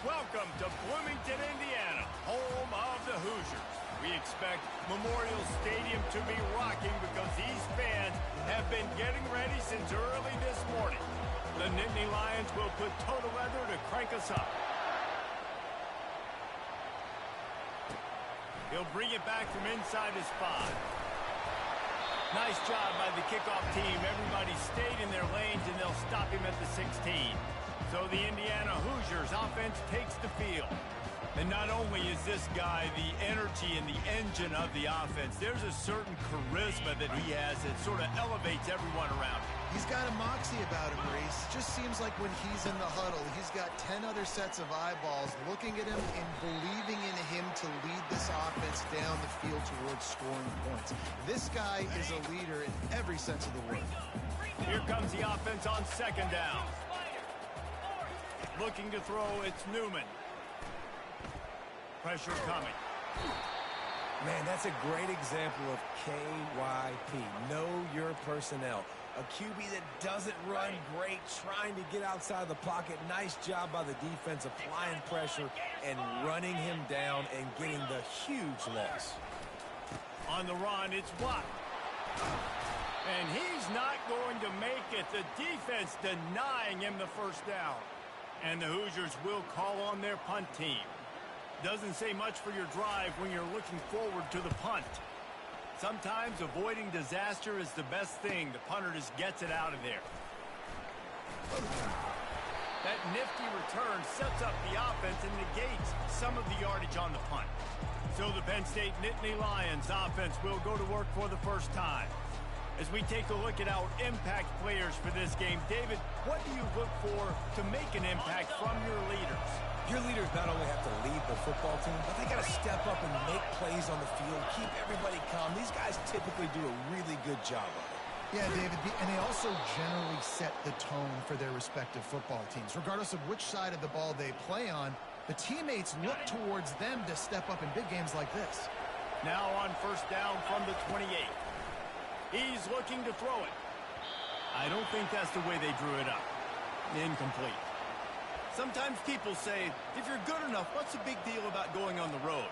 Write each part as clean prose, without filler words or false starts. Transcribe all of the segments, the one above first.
Welcome to Bloomington, Indiana, home of the Hoosiers. We expect Memorial Stadium to be rocking because these fans have been getting ready since early this morning. The Nittany Lions will put total leather to crank us up. He'll bring it back from inside his 5. Nice job by the kickoff team. Everybody stayed in their lanes, and they'll stop him at the 16. So the Indiana Hoosiers offense takes the field. And not only is this guy the energy and the engine of the offense, there's a certain charisma that he has that sort of elevates everyone around him. He's got a moxie about him, Reese. Just seems like when he's in the huddle, he's got 10 other sets of eyeballs looking at him and believing in him to lead this offense down the field towards scoring points. This guy is a leader in every sense of the word. Here comes the offense on second down. Looking to throw, it's Newman. Pressure coming. Man, that's a great example of KYP. Know your personnel. A QB that doesn't run great, trying to get outside the pocket. Nice job by the defense applying pressure and running him down and getting the huge loss. On the run, it's Watt. And he's not going to make it. The defense denying him the first down. And the Hoosiers will call on their punt team. Doesn't say much for your drive when you're looking forward to the punt. Sometimes avoiding disaster is the best thing. The punter just gets it out of there. That nifty return sets up the offense and negates some of the yardage on the punt. So the Penn State Nittany Lions offense will go to work for the first time. As we take a look at our impact players for this game, David, what do you look for to make an impact from your leaders? Your leaders not only have to lead the football team, but they got to step up and make plays on the field, keep everybody calm. These guys typically do a really good job of it. Yeah, David, and they also generally set the tone for their respective football teams. Regardless of which side of the ball they play on, the teammates look towards them to step up in big games like this. Now on first down from the 28. He's looking to throw it. I don't think that's the way they drew it up. Incomplete. Sometimes people say, if you're good enough, what's the big deal about going on the road?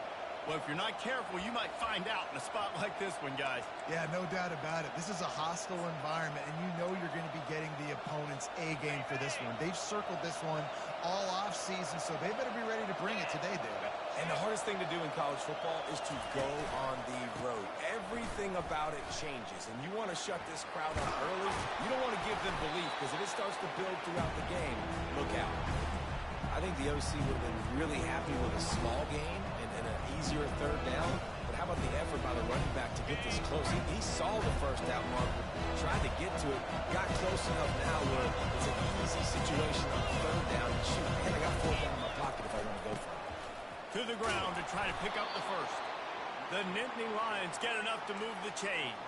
Well, if you're not careful, you might find out in a spot like this one, guys. Yeah, no doubt about it. This is a hostile environment, and you know you're going to be getting the opponent's A-game for this one. They've circled this one all off-season, so they better be ready to bring it today, David. And the hardest thing to do in college football is to go on the road. Everything about it changes, and you want to shut this crowd up early. You don't want to give them belief, because if it starts to build throughout the game, look out. I think the OC would have been really happy with a small gain and an easier third down. But how about the effort by the running back to get this close? He saw the first down marker, tried to get to it, got close enough now where it's an easy situation on third down and shoot. Man, I got fourth down in my pocket if I want to go for it. To the ground to try to pick up the first. The Nittany Lions get enough to move the chains.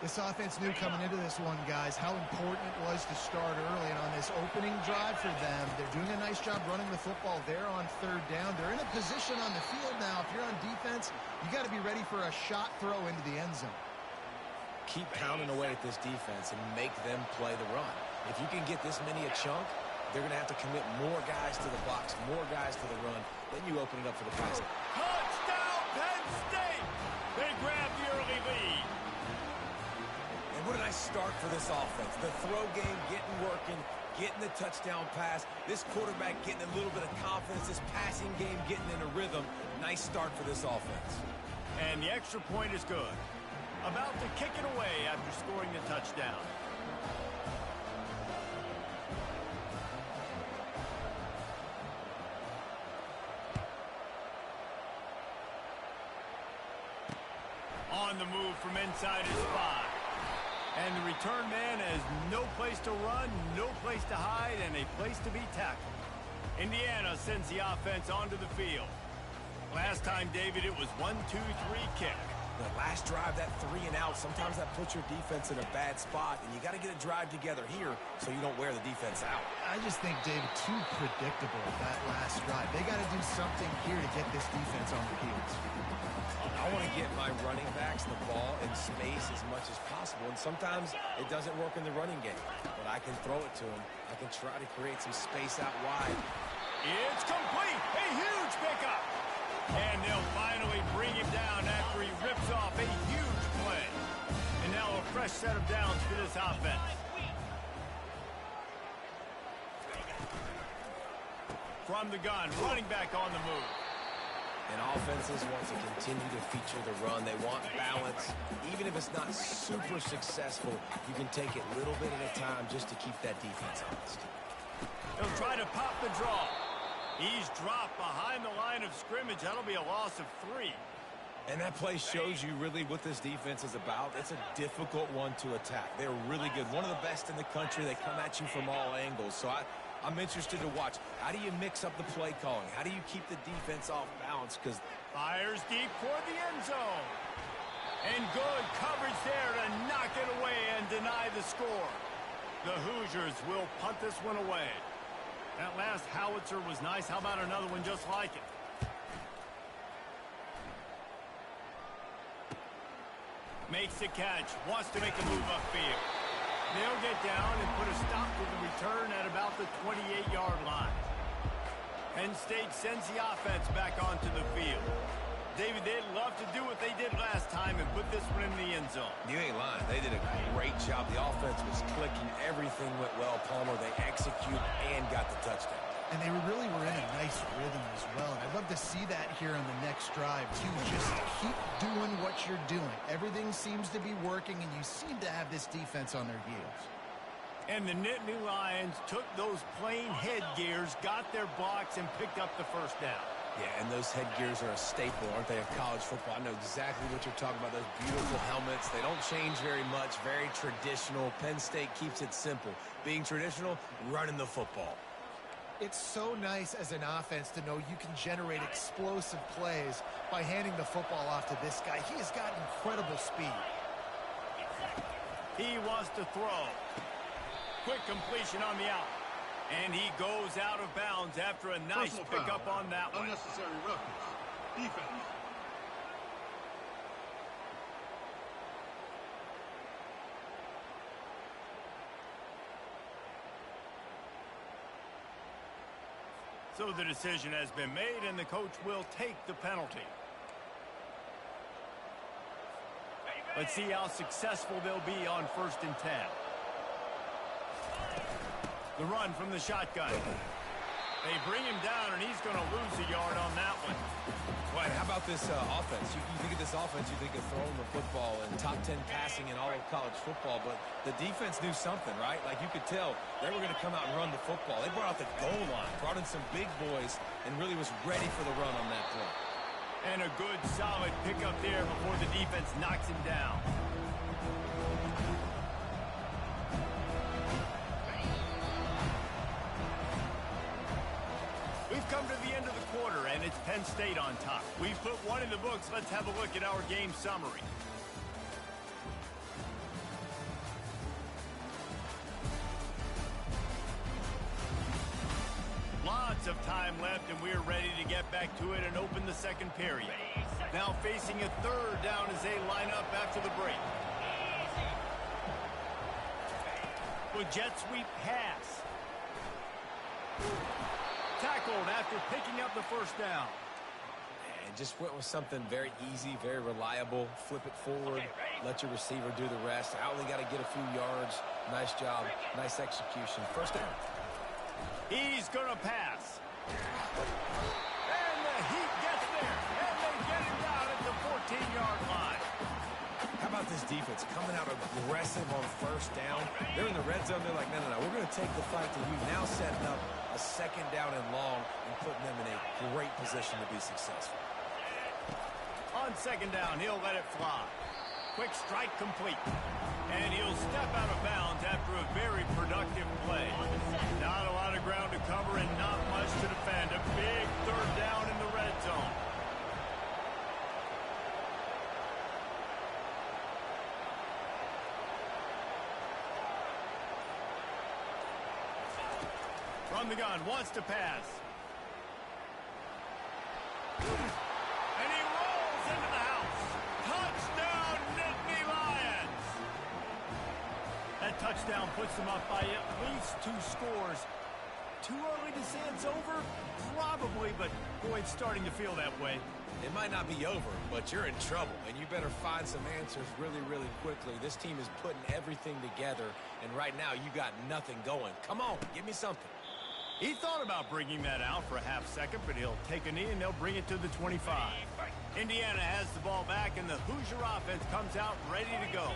This offense knew coming into this one, guys, how important it was to start early. And on this opening drive for them, they're doing a nice job running the football there on third down. They're in a position on the field now. If you're on defense, you got to be ready for a shot throw into the end zone. Keep pounding away at this defense and make them play the run. If you can get this many a chunk, they're going to have to commit more guys to the box, more guys to the run. Then you open it up for the pass. Touchdown, Penn State! They grab the early lead. And what a nice start for this offense. The throw game getting working, getting the touchdown pass. This quarterback getting a little bit of confidence. This passing game getting in a rhythm. Nice start for this offense. And the extra point is good. About to kick it away after scoring the touchdown. On the move from inside his 5. And the return man has no place to run, no place to hide, and a place to be tackled. Indiana sends the offense onto the field. Last time, David, it was 1-2-3 kick. The last drive, that 3 and out, sometimes that puts your defense in a bad spot, and you got to get a drive together here so you don't wear the defense out. I just think, David, too predictable that last drive. They got to do something here to get this defense on the heels. I want to get my running backs the ball in space as much as possible, and sometimes it doesn't work in the running game, but I can throw it to them. I can try to create some space out wide. It's complete. A huge pickup. And they'll finally bring him down after he rips off a huge play. And now a fresh set of downs for this offense. From the gun, running back on the move. And offenses want to continue to feature the run. They want balance. Even if it's not super successful, you can take it a little bit at a time just to keep that defense honest. He'll try to pop the draw. He's dropped behind the line of scrimmage. That'll be a loss of 3. And that play shows you really what this defense is about. It's a difficult one to attack. They're really good. One of the best in the country. They come at you from all angles. So I'm interested to watch. How do you mix up the play calling? How do you keep the defense off balance? Because fires deep for the end zone. And good coverage there to knock it away and deny the score. The Hoosiers will punt this one away. That last howitzer was nice. How about another one just like it? Makes the catch. Wants to make a move upfield. They'll get down and put a stop to the return at about the 28-yard line. Penn State sends the offense back onto the field. David, they'd love to do what they did last time and put this one in the end zone. You ain't lying. They did a great job. The offense was clicking. Everything went well. Palmer, they executed and got the touchdown. And they really were in a nice rhythm as well. And I'd love to see that here on the next drive, too. Just keep doing what you're doing. Everything seems to be working, and you seem to have this defense on their heels. And the Nittany Lions took those plain headgears, got their blocks, and picked up the first down. Yeah, and those headgears are a staple, aren't they, of college football? I know exactly what you're talking about, those beautiful helmets. They don't change very much, very traditional. Penn State keeps it simple. Being traditional, running the football. It's so nice as an offense to know you can generate explosive plays by handing the football off to this guy. He has got incredible speed. He wants to throw. Quick completion on the out. And he goes out of bounds after a nice pickup on that one. Unnecessary roughness. Defense. So the decision has been made, and the coach will take the penalty. Let's see how successful they'll be on 1st and 10. The run from the shotgun. They bring him down, and he's going to lose a yard on that one. Well, how about this offense? You think of this offense, you think of throwing the football and top 10 passing in all of college football, but the defense knew something, right? Like you could tell they were going to come out and run the football. They brought out the goal line, brought in some big boys, and really was ready for the run on that play. And a good, solid pickup there before the defense knocks him down. We've come to the end of the quarter, and it's Penn State on top. We've put one in the books. Let's have a look at our game summary. Lots of time left, and we're ready to get back to it and open the second period. Now facing a 3rd down as they line up after the break. With jet sweep pass. Tackled after picking up the first down. And just went with something very easy, very reliable. Flip it forward, let your receiver do the rest. I only got to get a few yards. Nice job, nice execution. 1st down. He's going to pass. And the Heat gets there. And they get him down at the 14-yard line. How about this defense coming out aggressive on 1st down? They're in the red zone. They're like, no. We're going to take the fight to you. Now setting up a 2nd down and long and putting them in a great position to be successful. On 2nd down, he'll let it fly. Quick strike complete. And he'll step out of bounds after a very productive play. Not a lot of ground to cover and not much to defend. A big 3rd down in the red zone. From the gun, wants to pass. And he rolls into the house. Touchdown, Nittany Lions! That touchdown puts them up by at least 2 scores. Too early to say it's over? Probably, but boy, it's starting to feel that way. It might not be over, but you're in trouble, and you better find some answers really, really quickly. This team is putting everything together, and right now you got nothing going. Come on, give me something. He thought about bringing that out for a half second, but he'll take a knee and they'll bring it to the 25. Indiana has the ball back, and the Hoosier offense comes out ready to go.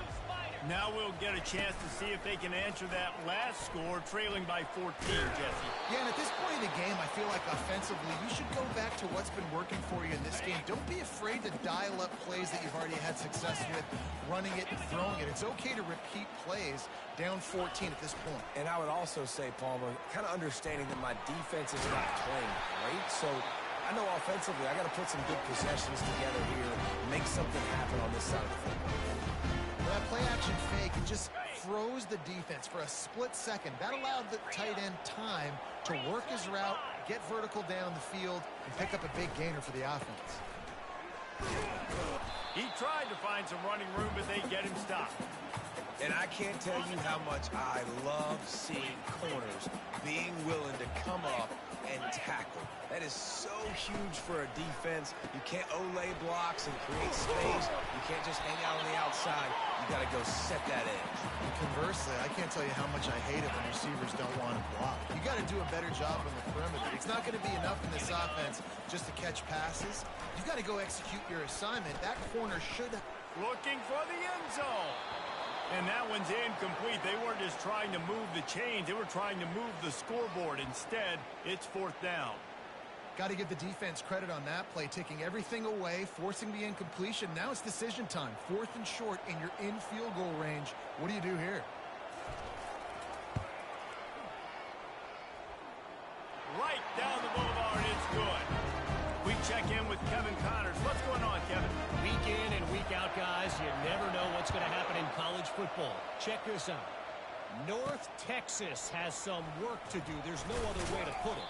Now we'll get a chance to see if they can answer that last score, trailing by 14, Jesse. Yeah, and at this point in the game, I feel like offensively, you should go back to what's been working for you in this game. Don't be afraid to dial up plays that you've already had success with, running it and throwing it. It's okay to repeat plays down 14 at this point. And I would also say, Palmer, kind of understanding that my defense is not playing great, so I know offensively I got to put some good possessions together here, make something happen on this side of the football. That play-action fake, it just froze the defense for a split second. That allowed the tight end time to work his route, get vertical down the field, and pick up a big gainer for the offense. He tried to find some running room, but they get him stopped. And I can't tell you how much I love seeing corners being willing to come up and tackle. That is so huge for a defense. You can't olay blocks and create space. You can't just hang out on the outside. You got to go set that edge. And conversely, I can't tell you how much I hate it when receivers don't want to block. You got to do a better job on the perimeter. It's not going to be enough in this offense just to catch passes. You've got to go execute your assignment. That corner should... Looking for the end zone. And that one's incomplete. They weren't just trying to move the chains. They were trying to move the scoreboard. Instead, it's fourth down. Got to give the defense credit on that play, taking everything away, forcing the incompletion. Now it's decision time. Fourth and short, and you're in field goal range. What do you do here? Right down the boulevard. It's good. We check in with Kevin Connors. What's going on, Kevin? Week in and week out, guys, you never know what's going to happen in college football. Check this out. North Texas has some work to do. There's no other way to put it.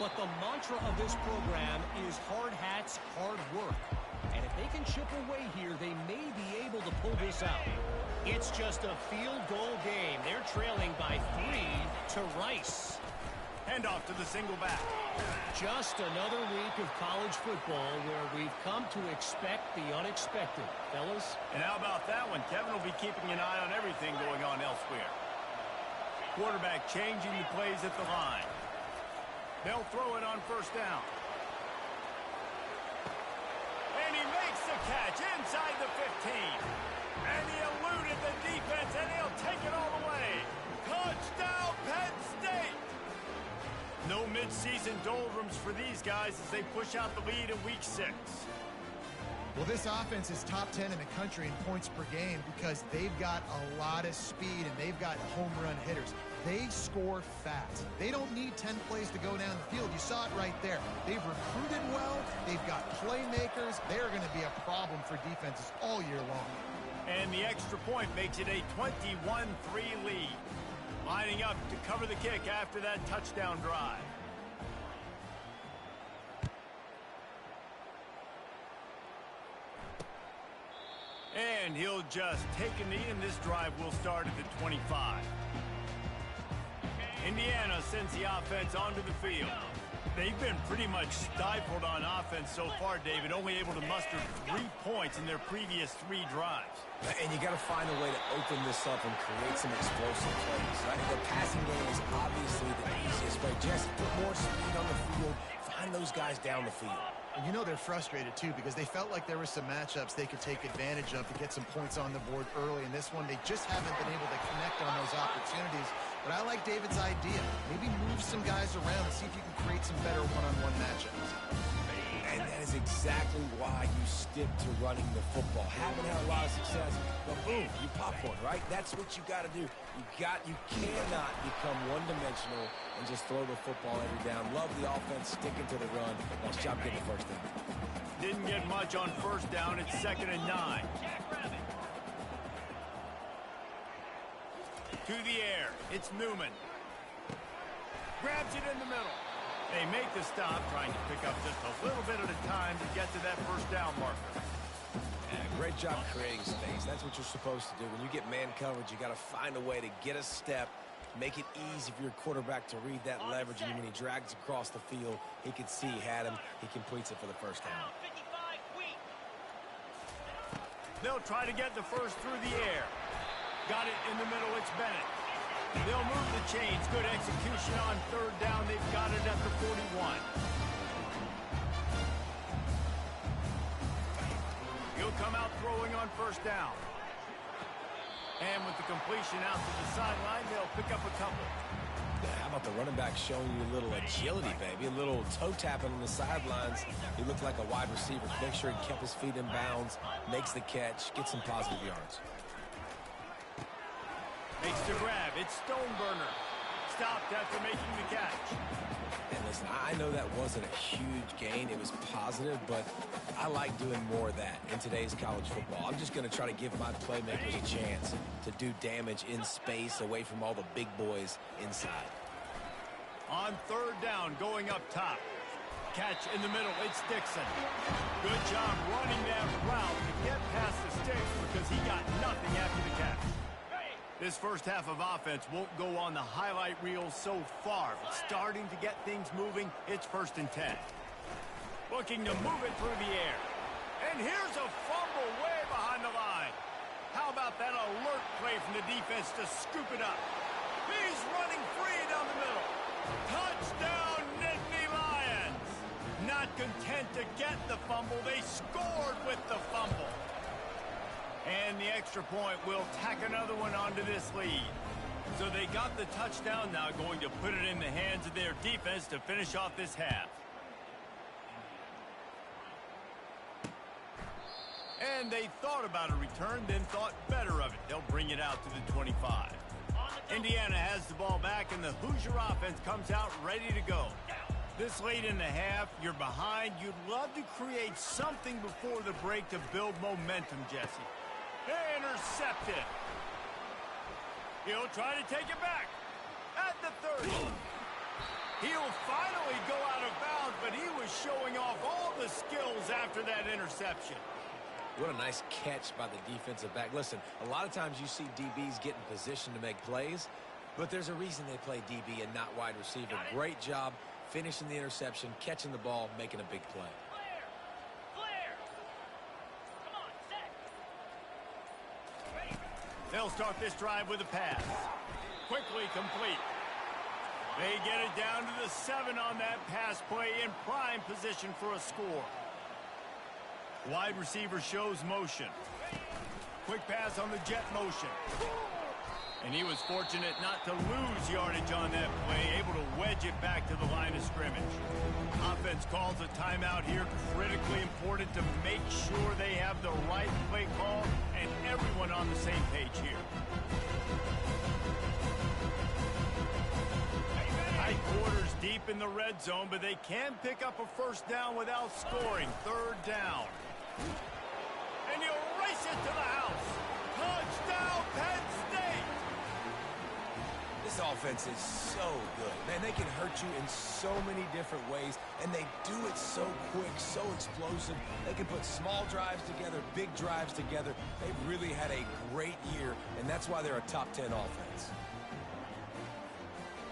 But the mantra of this program is hard hats, hard work. And if they can chip away here, they may be able to pull this out. It's just a field goal game. They're trailing by 3 to Rice. Handoff to the single back. Just another week of college football where we've come to expect the unexpected, fellas. And how about that one? Kevin will be keeping an eye on everything going on elsewhere. Quarterback changing the plays at the line. They'll throw it on first down. And he makes the catch inside the 15. And he eluded the defense, and he'll take it all the way. Touchdown, Penn State! No midseason doldrums for these guys as they push out the lead in Week 6. Well, this offense is top 10 in the country in points per game because they've got a lot of speed and they've got home run hitters. They score fast. They don't need 10 plays to go down the field. You saw it right there. They've recruited well. They've got playmakers. They're going to be a problem for defenses all year long. And the extra point makes it a 21-3 lead. Lining up to cover the kick after that touchdown drive. And he'll just take a knee, and this drive will start at the 25. Indiana sends the offense onto the field. They've been pretty much stifled on offense so far, David, only able to muster 3 points in their previous 3 drives. And you got to find a way to open this up and create some explosive plays. Right? The passing game is obviously the easiest way. Just put more speed on the field, find those guys down the field. And you know they're frustrated, too, because they felt like there were some matchups they could take advantage of to get some points on the board early. In this one, they just haven't been able to connect on those opportunities. But I like David's idea. Maybe move some guys around and see if you can create some better one-on-one matchups. And that is exactly why you stick to running the football. Haven't had a lot of success, but boom, you pop one, right? That's what you got to do. You cannot become one-dimensional and just throw the football every down. Love the offense, sticking to the run. Nice job getting the first down. Didn't get much on first down. It's 2nd and 9. To the air. It's Newman. Grabs it in the middle. They make the stop, trying to pick up just a little bit at a time to get to that first down marker. Yeah, great job creating space. That's what you're supposed to do. When you get man coverage, you got to find a way to get a step make it easy for your quarterback to read that leverage, and when he drags across the field, he can see he had him. He completes it for the first down. They'll try to get the first through the air. Got it in the middle. It's Bennett. They'll move the chains. Good execution on third down. They've got it at the 41. He'll come out throwing on first down. And with the completion out to the sideline, they'll pick up a couple. How about the running back showing you a little agility, baby? A little toe tapping on the sidelines. He looked like a wide receiver. Make sure he kept his feet in bounds, makes the catch, gets some positive yards. Makes the grab. It's Stoneburner. Stopped after making the catch. And listen, I know that wasn't a huge gain. It was positive, but I like doing more of that in today's college football. I'm just going to try to give my playmakers a chance to do damage in space away from all the big boys inside. On third down, going up top. Catch in the middle. It's Dixon. Good job running that route to get past the sticks because he got nothing after the catch. This first half of offense won't go on the highlight reel so far, but starting to get things moving. It's 1st and 10. Looking to move it through the air. And here's a fumble way behind the line. How about that alert play from the defense to scoop it up? He's running free down the middle. Touchdown, Nittany Lions! Not content to get the fumble, they scored with the fumble. And the extra point will tack another one onto this lead. So they got the touchdown, now going to put it in the hands of their defense to finish off this half. And they thought about a return, then thought better of it. They'll bring it out to the 25. Indiana has the ball back, and the Hoosier offense comes out ready to go. This late in the half, you're behind. You'd love to create something before the break to build momentum, Jesse. Intercepted. He'll try to take it back at the 30. He'll finally go out of bounds, but he was showing off all the skills after that interception. What a nice catch by the defensive back. Listen, a lot of times you see DBs get in position to make plays, but there's a reason they play DB and not wide receiver. Great job finishing the interception, catching the ball, making a big play. They'll start this drive with a pass. Quickly complete. They get it down to the 7 on that pass play in prime position for a score. Wide receiver shows motion. Quick pass on the jet motion. And he was fortunate not to lose yardage on that play, able to wedge it back to the line of scrimmage. Offense calls a timeout here, critically important to make sure they have the right play call and everyone on the same page here. Tight quarters deep in the red zone, but they can pick up a first down without scoring. Third down. And he'll race it to the house. Touchdown, Penn State! This offense is so good. Man, they can hurt you in so many different ways, and they do it so quick, so explosive. They can put small drives together, big drives together. They've really had a great year, and that's why they're a top 10 offense.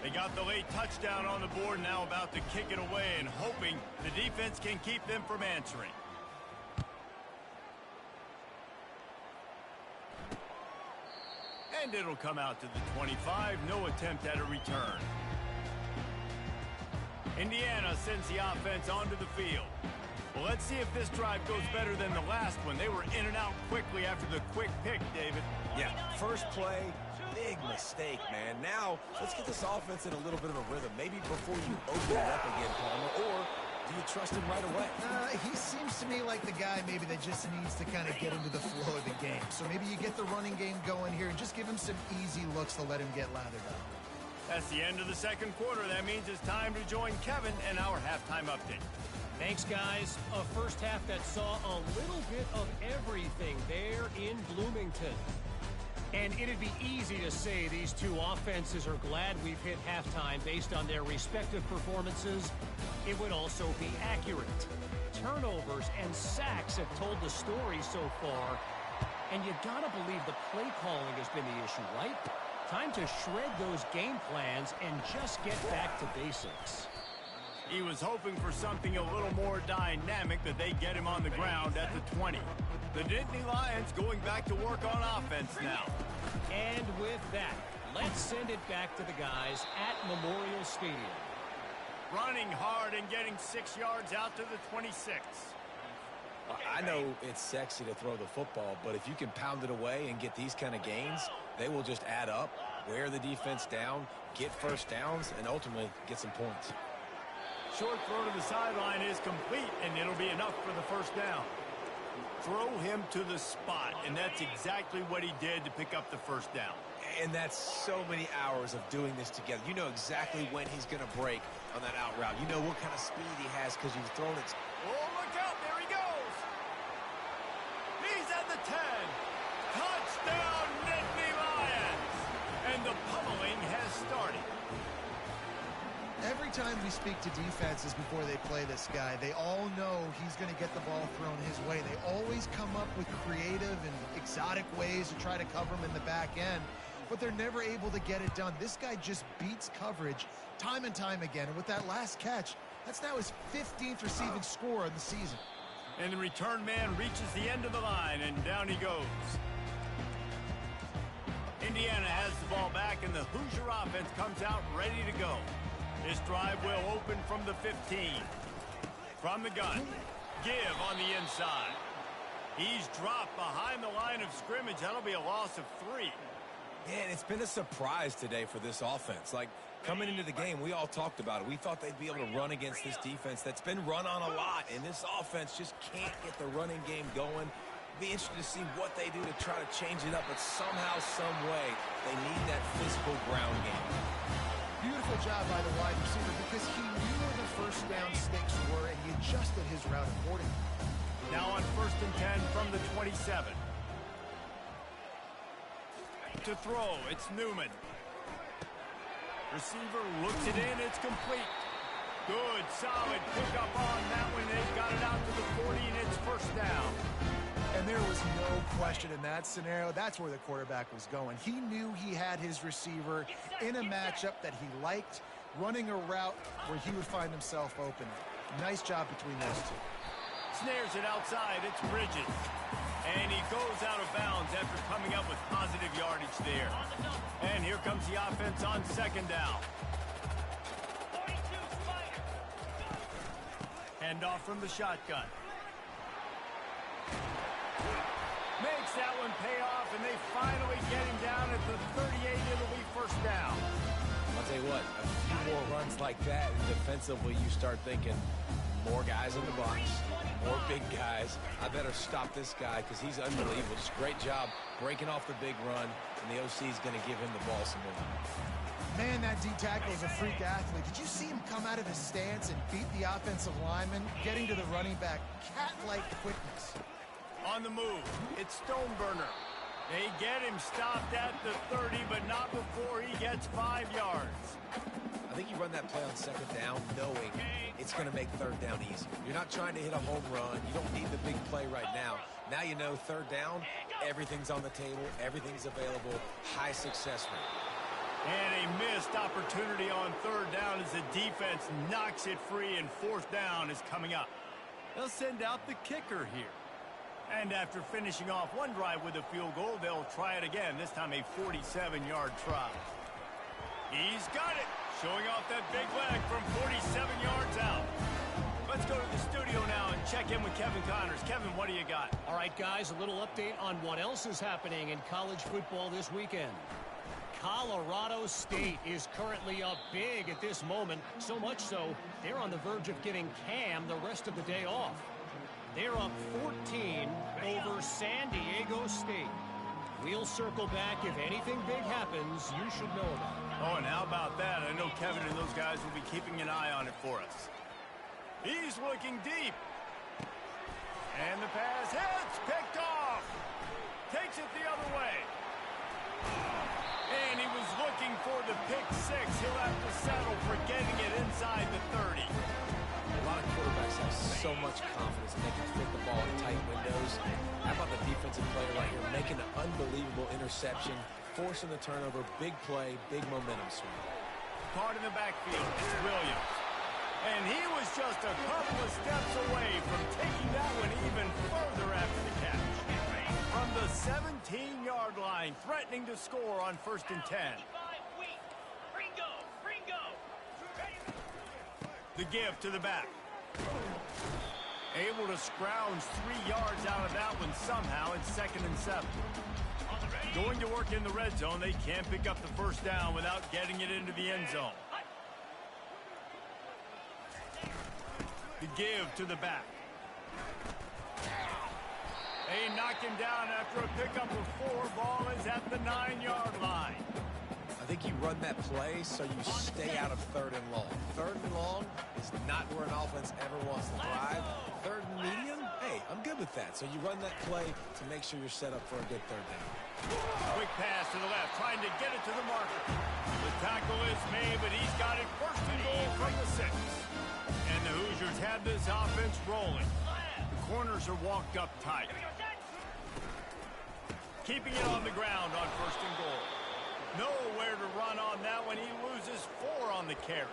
They got the late touchdown on the board, now about to kick it away and hoping the defense can keep them from answering. And it'll come out to the 25. No attempt at a return. Indiana sends the offense onto the field. Well, let's see if this drive goes better than the last one. They were in and out quickly after the quick pick, David. Yeah, first play, big mistake, man. Now, let's get this offense in a little bit of a rhythm. Maybe before you open it up again, Palmer, or do you trust him right away? He seems to me like the guy maybe that just needs to kind of get into the flow of the game. So maybe you get the running game going here and just give him some easy looks to let him get lathered up. That's the end of the second quarter. That means it's time to join Kevin and our halftime update. Thanks, guys. A first half that saw a little bit of everything there in Bloomington. And it'd be easy to say these two offenses are glad we've hit halftime based on their respective performances. It would also be accurate. Turnovers and sacks have told the story so far. And you gotta believe the play calling has been the issue, right? Time to shred those game plans and just get back to basics. He was hoping for something a little more dynamic, but they get him on the ground at the 20. The Nittany Lions going back to work on offense now. And with that, let's send it back to the guys at Memorial Stadium. Running hard and getting 6 yards out to the 26. I know it's sexy to throw the football, but if you can pound it away and get these kind of gains, they will just add up, wear the defense down, get first downs, and ultimately get some points. Short throw to the sideline is complete, and it'll be enough for the first down. Throw him to the spot, and that's exactly what he did to pick up the first down. And that's so many hours of doing this together. You know exactly when he's going to break on that out route. You know what kind of speed he has because you've thrown it. Oh, look out. There he goes. He's at the 10. Touchdown, Nittany Lions. And the pummeling has started. Every time we speak to defenses before they play this guy, they all know he's going to get the ball thrown his way. They always come up with creative and exotic ways to try to cover him in the back end, but they're never able to get it done. This guy just beats coverage time and time again, and with that last catch, that's now his 15th receiving score of the season. And the return man reaches the end of the line, and down he goes. Indiana has the ball back, and the Hoosier offense comes out ready to go. This drive will open from the 15. From the gun, give on the inside. He's dropped behind the line of scrimmage. That'll be a loss of 3. Man, it's been a surprise today for this offense. Like, coming into the game, we all talked about it. We thought they'd be able to run against this defense that's been run on a lot, and this offense just can't get the running game going. Be interested to see what they do to try to change it up, but somehow, some way, they need that physical ground game. Beautiful job by the wide receiver because he knew where the first down stakes were, and he adjusted his route accordingly. Now on 1st and 10 from the 27. To throw, it's Newman. Receiver looks it in, it's complete. Good, solid pickup on that one. They've got it out to the 40, and it's first down. And there was no question in that scenario. That's where the quarterback was going. He knew he had his receiver in a matchup that he liked, running a route where he would find himself open. Nice job between those two. Snares it outside. It's Bridges. And he goes out of bounds after coming up with positive yardage there. And here comes the offense on 2nd down. Handoff from the shotgun. Makes that one pay off, and they finally get him down at the 38. It'll be first down. I'll tell you what, a few more runs like that, and defensively you start thinking, more guys in the box, more big guys. I better stop this guy because he's unbelievable. Just great job breaking off the big run, and the OC is going to give him the ball some more. Man, that D tackle is a freak athlete. Did you see him come out of his stance and beat the offensive lineman, getting to the running back? Cat-like quickness. On the move, it's Stoneburner. They get him stopped at the 30, but not before he gets 5 yards. I think you run that play on 2nd down knowing it's going to make 3rd down easy. You're not trying to hit a home run. You don't need the big play right now. Now you know 3rd down, everything's on the table, everything's available, high success rate. And a missed opportunity on 3rd down as the defense knocks it free, and 4th down is coming up. They'll send out the kicker here. And after finishing off one drive with a field goal, they'll try it again, this time a 47-yard try. He's got it, showing off that big leg from 47 yards out. Let's go to the studio now and check in with Kevin Connors. Kevin, what do you got? All right, guys, a little update on what else is happening in college football this weekend. Colorado State is currently up big at this moment, so much so they're on the verge of giving Cam the rest of the day off. They're up 14 over San Diego State. We'll circle back. If anything big happens, you should know about it. Oh, and how about that? I know Kevin and those guys will be keeping an eye on it for us. He's looking deep. And the pass hits, picked off. Takes it the other way. And he was looking for the pick 6. He'll have to settle for getting it inside the 30. A lot of quarterbacks have so much confidence and they can fit the ball in tight windows. How about the defensive player right here making an unbelievable interception, forcing the turnover. Big play, big momentum swing. Caught in the backfield. It's Williams. And he was just a couple of steps away from taking that one even further after the catch. From the 17-yard line, threatening to score on 1st and 10. The give to the back. Able to scrounge 3 yards out of that one somehow. It's 2nd and 7. Going to work in the red zone. They can't pick up the first down without getting it into the end zone. The give to the back. They knock him down after a pickup of 4. Ball is at the 9-yard line. I think you run that play so you stay out of 3rd and long. 3rd and long is not where an offense ever wants to thrive. 3rd and medium, hey, I'm good with that. So you run that play to make sure you're set up for a good 3rd down. Quick pass to the left, trying to get it to the marker. The tackle is made, but he's got it 1st and goal from the 6. And the Hoosiers have this offense rolling. The corners are walked up tight. Keeping it on the ground on 1st and goal. Nowhere to run on that one. He loses 4 on the carry.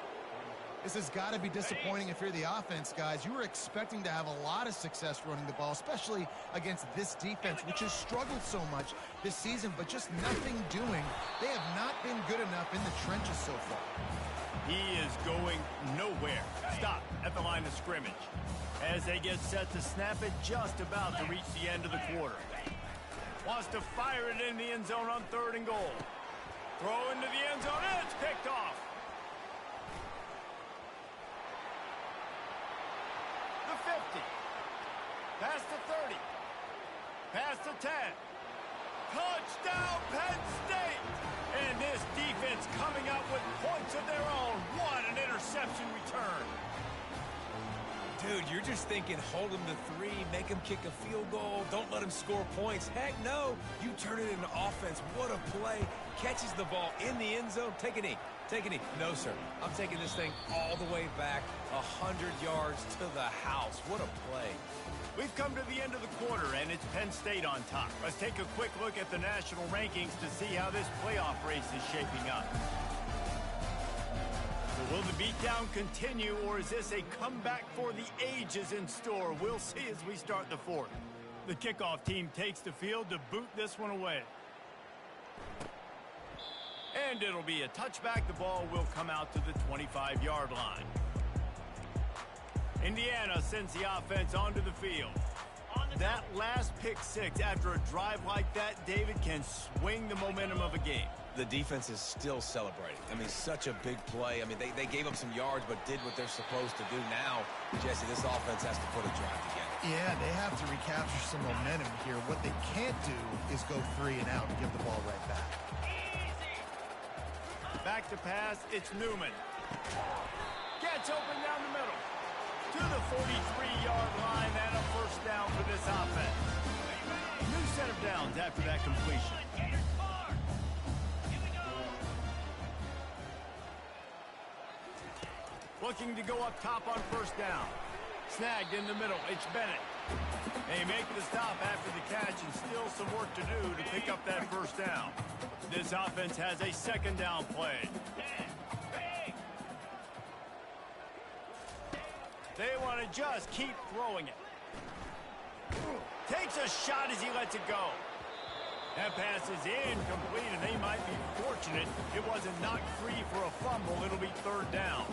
This has got to be disappointing if you're the offense, guys. You were expecting to have a lot of success running the ball, especially against this defense, which has struggled so much this season, but just nothing doing. They have not been good enough in the trenches so far. He is going nowhere. Stop at the line of scrimmage. As they get set to snap it, just about to reach the end of the quarter. Wants to fire it in the end zone on 3rd and goal. Throw into the end zone, and it's picked off. The 50. Past the 30. Past the 10. Touchdown, Penn State! And this defense coming up with points of their own. What an interception return. Dude, you're just thinking hold him to 3, make him kick a field goal, don't let him score points. Heck no, you turn it into offense. What a play. Catches the ball in the end zone. Take a knee. Take a knee. No, sir. I'm taking this thing all the way back 100 yards to the house. What a play. We've come to the end of the quarter, and it's Penn State on top. Let's take a quick look at the national rankings to see how this playoff race is shaping up. So will the beatdown continue, or is this a comeback for the ages in store? We'll see as we start the 4th. The kickoff team takes the field to boot this one away. And it'll be a touchback. The ball will come out to the 25-yard line. Indiana sends the offense onto the field. That last pick 6 after a drive like that, David, can swing the momentum of a game. The defense is still celebrating. I mean, such a big play. I mean, they gave up some yards but did what they're supposed to do. Now, Jesse, this offense has to put a drive together. Yeah, they have to recapture some momentum here. What they can't do is go 3 and out and give the ball right back. Back to pass, it's Newman. Gets open down the middle. To the 43-yard line and a 1st down for this offense. New set of downs after that completion. Looking to go up top on 1st down. Snagged in the middle, it's Bennett. They make the stop after the catch and still some work to do to pick up that 1st down. This offense has a 2nd down play. They want to just keep throwing it. Takes a shot as he lets it go. That pass is incomplete, and they might be fortunate it wasn't knocked free for a fumble. It'll be 3rd down.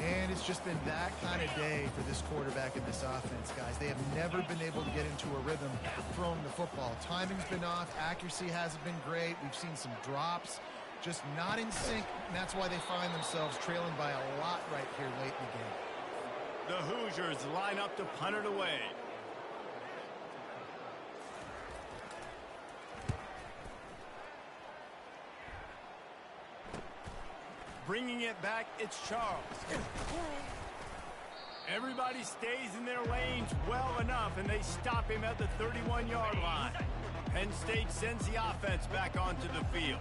And it's just been that kind of day for this quarterback and this offense, guys. They have never been able to get into a rhythm throwing the football. Timing's been off. Accuracy hasn't been great. We've seen some drops. Just not in sync, and that's why they find themselves trailing by a lot right here late in the game. The Hoosiers line up to punt it away. Bringing it back, it's Charles. Everybody stays in their lanes well enough, and they stop him at the 31-yard line. Penn State sends the offense back onto the field.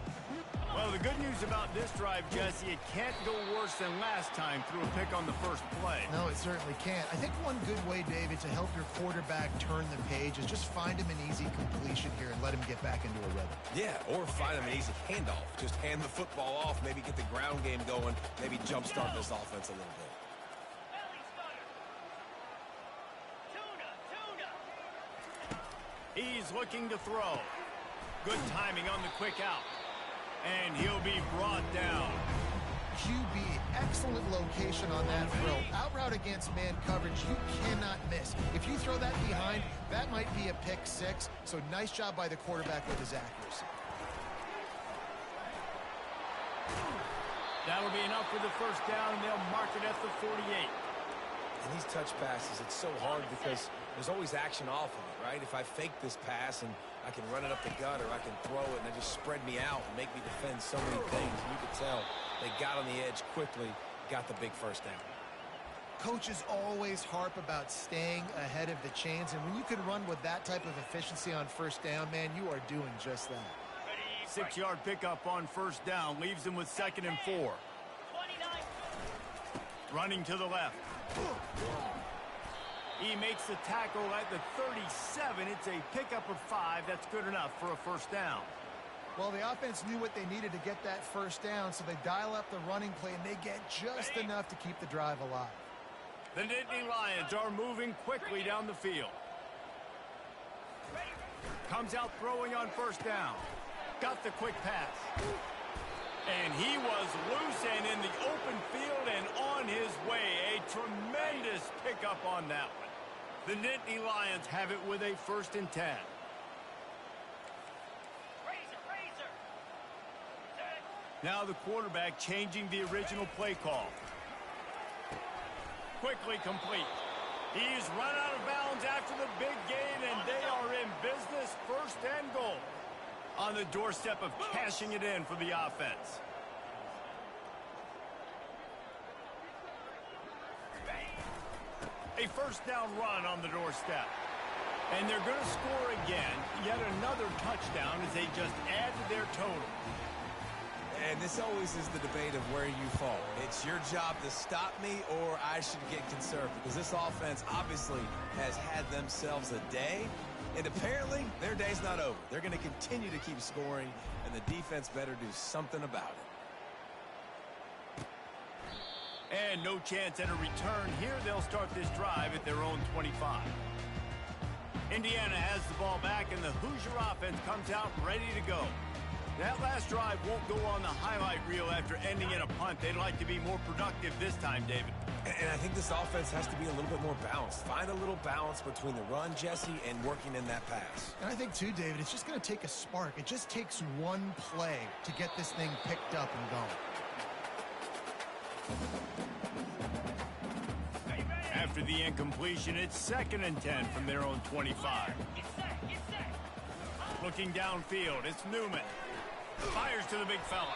Well, the good news about this drive, Jesse, it can't go worse than last time through a pick on the first play. No, it certainly can't. I think one good way, David, to help your quarterback turn the page is just find him an easy completion here and let him get back into a rhythm. Yeah, or find him an easy handoff. Just hand the football off, maybe get the ground game going, maybe jumpstart this offense a little bit. He's looking to throw. Good timing on the quick out. And he'll be brought down. QB, excellent location on that throw. Out route against man coverage, you cannot miss. If you throw that behind, that might be a pick six. So nice job by the quarterback with his accuracy. That'll be enough for the first down, and they'll mark it at the 48. And these touch passes, it's so hard because there's always action off of it, right? If I fake this pass and I can run it up the gut or I can throw it and they just spread me out and make me defend so many things. And you could tell they got on the edge quickly, got the big first down. Coaches always harp about staying ahead of the chains, and when you can run with that type of efficiency on first down, man, you are doing just that. 6-yard pickup on first down leaves him with 2nd and 4. Running to the left. He makes the tackle at the 37. It's a pickup of 5. That's good enough for a first down. Well, the offense knew what they needed to get that first down, so they dial up the running play, and they get just enough to keep the drive alive. The Nittany Lions are moving quickly down the field. Comes out throwing on first down. Got the quick pass. And he was loose and in the open field and on his way. A tremendous pickup on that one. The Nittany Lions have it with a 1st and 10. Now the quarterback changing the original play call. Quickly complete. He's run out of bounds after the big gain, and they are in business, 1st and goal. On the doorstep of cashing it in for the offense. A first down run on the doorstep. And they're going to score again. Yet another touchdown as they just add to their total. And this always is the debate of where you fall. It's your job to stop me or I should get conservative. Because this offense obviously has had themselves a day. And apparently, their day's not over. They're going to continue to keep scoring, and the defense better do something about it. And no chance at a return here. They'll start this drive at their own 25. Indiana has the ball back, and the Hoosier offense comes out ready to go. That last drive won't go on the highlight reel after ending in a punt. They'd like to be more productive this time, David. And I think this offense has to be a little bit more balanced. Find a little balance between the run, Jesse, and working in that pass. And I think, too, David, it's just going to take a spark. It just takes one play to get this thing picked up and going. After the incompletion, it's 2nd and 10 from their own 25. Looking downfield, it's Newman. Fires to the big fella.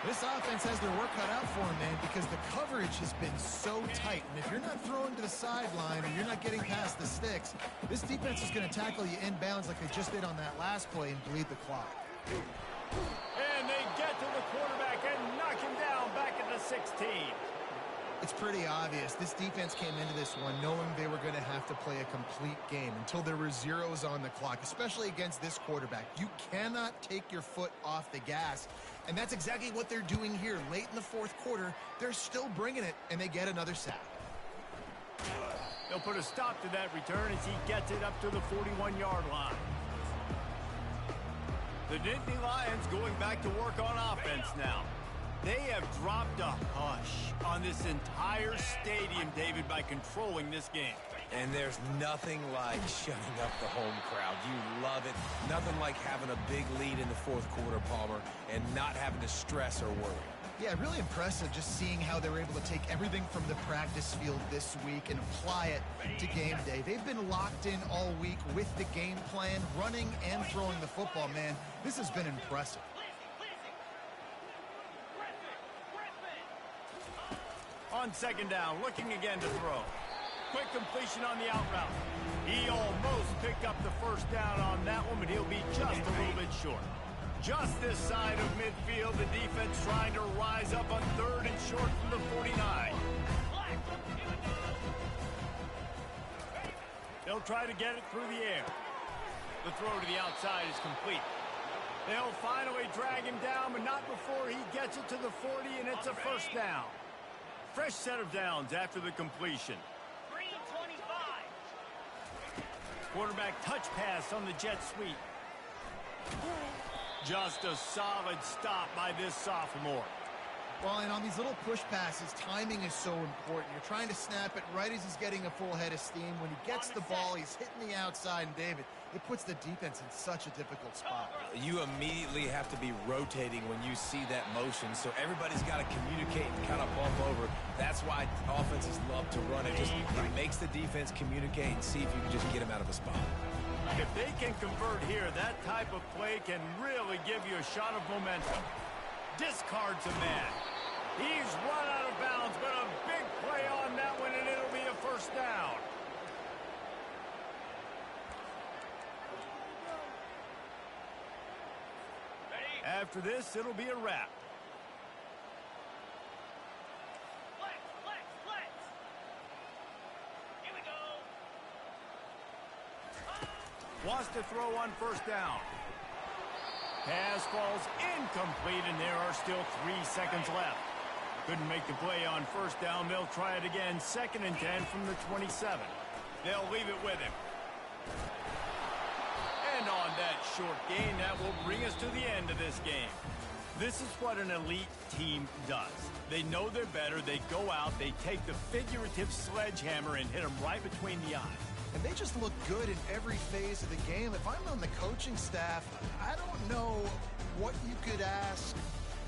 This offense has their work cut out for them, man, because the coverage has been so tight. And if you're not throwing to the sideline or you're not getting past the sticks, this defense is going to tackle you inbounds like they just did on that last play and bleed the clock. And they get to the quarterback and knock him down back at the 16. It's pretty obvious. This defense came into this one knowing they were going to have to play a complete game until there were zeros on the clock, especially against this quarterback. You cannot take your foot off the gas, and that's exactly what they're doing here. Late in the 4th quarter, they're still bringing it, and they get another sack. They'll put a stop to that return as he gets it up to the 41-yard line. The Nittany Lions going back to work on offense now. They have dropped a hush on this entire stadium, David, by controlling this game. And there's nothing like shutting up the home crowd. You love it. Nothing like having a big lead in the 4th quarter, Palmer, and not having to stress or worry. Yeah, really impressive just seeing how they were able to take everything from the practice field this week and apply it to game day. They've been locked in all week with the game plan, running and throwing the football, man. This has been impressive. On 2nd down, looking again to throw. Quick completion on the out route. He almost picked up the first down on that one, but he'll be just a little bit short. Just this side of midfield, the defense trying to rise up on 3rd and short from the 49. They'll try to get it through the air. The throw to the outside is complete. They'll finally drag him down, but not before he gets it to the 40, and it's a first down. Fresh set of downs after the completion. Ncaa2025. Quarterback touch pass on the jet sweep. Just a solid stop by this sophomore. Well, and on these little push passes, timing is so important. You're trying to snap it right as he's getting a full head of steam. When he gets the ball, he's hitting the outside, and David, it puts the defense in such a difficult spot. You immediately have to be rotating when you see that motion, so everybody's got to communicate and kind of bump over. That's why offenses love to run it. It makes the defense communicate and see if you can just get him out of a spot. If they can convert here, that type of play can really give you a shot of momentum. Discards a man. He's run out of bounds, but a big play on that one, and it'll be a first down. After this, it'll be a wrap. Flex. Here we go. Wants to throw on first down. Pass falls incomplete, and there are still 3 seconds left. Couldn't make the play on first down. They'll try it again. 2nd and 10 from the 27. They'll leave it with him. And on that short gain, that will bring us to the end of this game. This is what an elite team does. They know they're better. They go out. They take the figurative sledgehammer and hit them right between the eyes. And they just look good in every phase of the game. If I'm on the coaching staff, I don't know what you could ask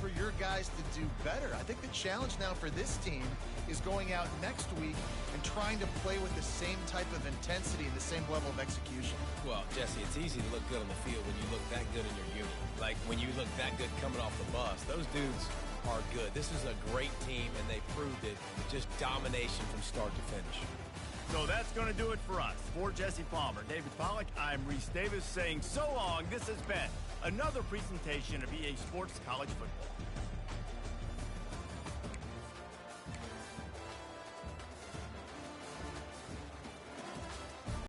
for your guys to do better. I think the challenge now for this team is going out next week and trying to play with the same type of intensity and the same level of execution. Well, Jesse, it's easy to look good on the field when you look that good in your unit. Like when you look that good coming off the bus. Those dudes are good. This is a great team, and they proved it. Just domination from start to finish. So that's going to do it for us. For Jesse Palmer, David Pollack, I'm Reese Davis saying so long. This has been another presentation of EA Sports College Football.